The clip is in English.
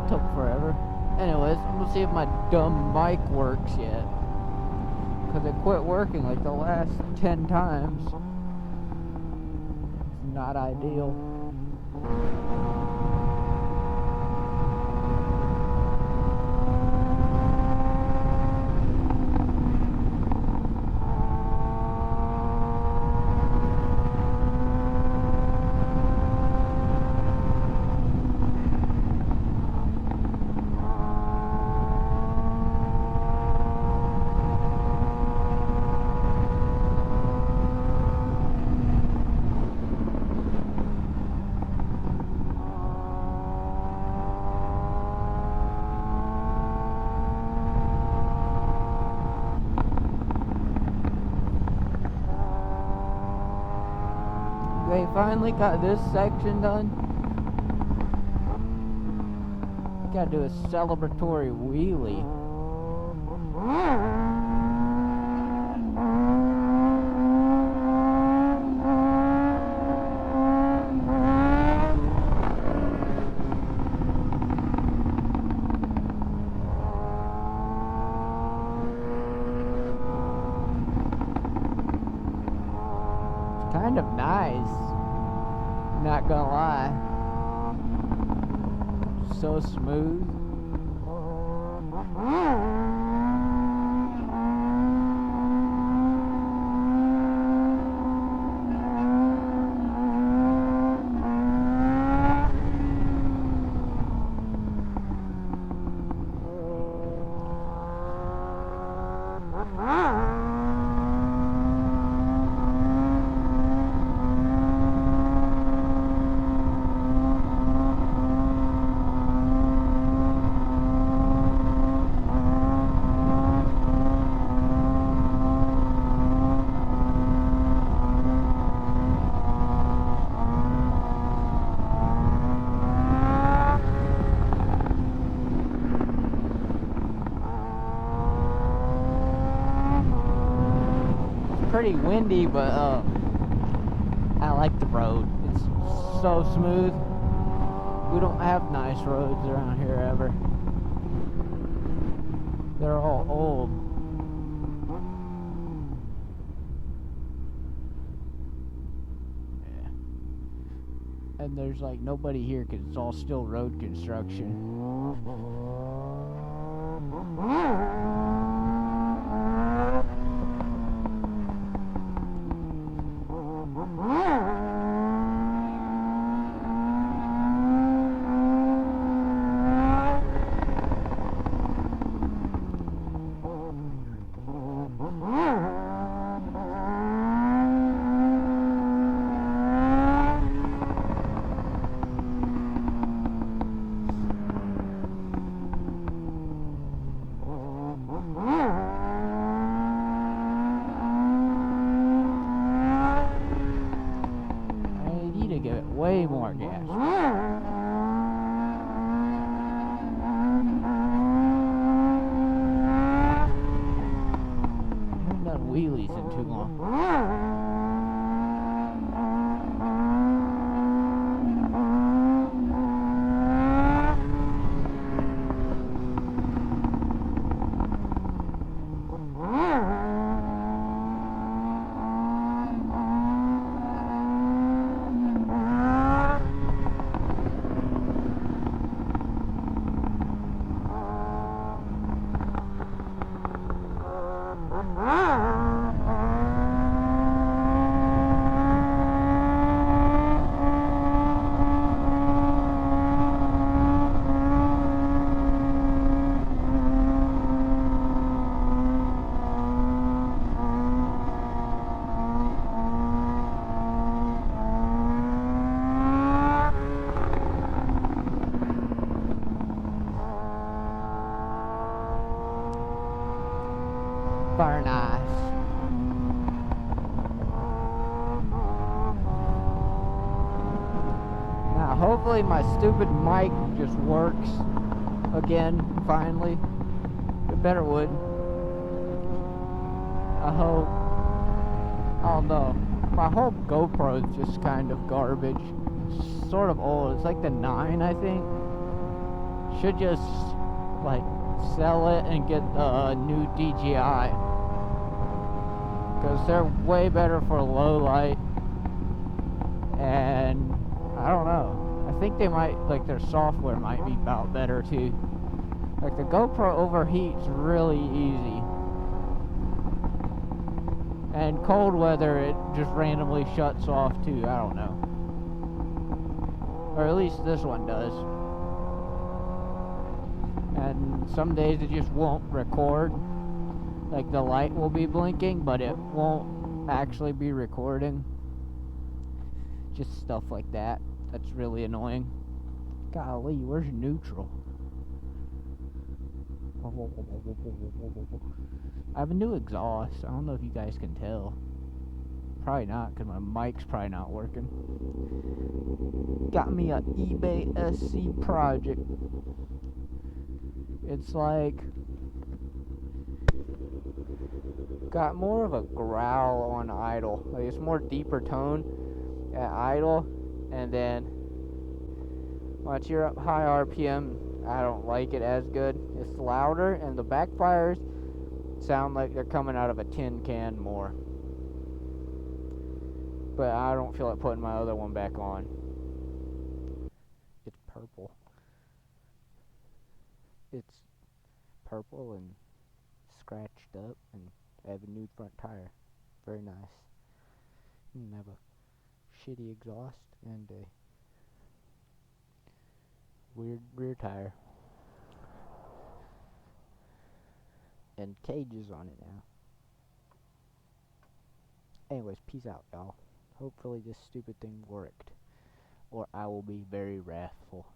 took forever. Anyways, I'm gonna see if my dumb mic works yet. Because it quit working like the last 10 times. It's not ideal. They finally got this section done. Gotta do a celebratory wheelie. It's kind of nice. Not gonna lie. So smooth. Pretty windy, but I like the road. It's so smooth. We don't have nice roads around here ever. They're all old. Yeah. And there's like nobody here because it's all still road construction. Way more gas. I haven't done wheelies in too long. Very nice. Now hopefully my stupid mic just works again finally. It better would. I hope. I don't know. My whole GoPro is just kind of garbage. It's sort of old. It's like the 9, I think. should just like sell it and get a new DJI, because they're way better for low light. And I don't know, I think they might, like, their software might be about better too. Like, the GoPro overheats really easy, and cold weather it just randomly shuts off too. I don't know, or at least this one does. And some days it just won't record. Like, the light will be blinking, but it won't actually be recording. Just stuff like that. That's really annoying. Golly, where's your neutral? I have a new exhaust. I don't know if you guys can tell. Probably not, because my mic's probably not working. Got me a eBay SC project. It's like, got more of a growl on idle. Like, it's more deeper tone at idle, and then once you're up high RPM, I don't like it as good. It's louder, and the backfires sound like they're coming out of a tin can more. But I don't feel like putting my other one back on. It's purple. It's purple and scratched up, and I have a new front tire. Very nice. And I have a shitty exhaust and a weird rear tire. And cages on it now. Anyways, peace out, y'all. Hopefully this stupid thing worked, or I will be very wrathful.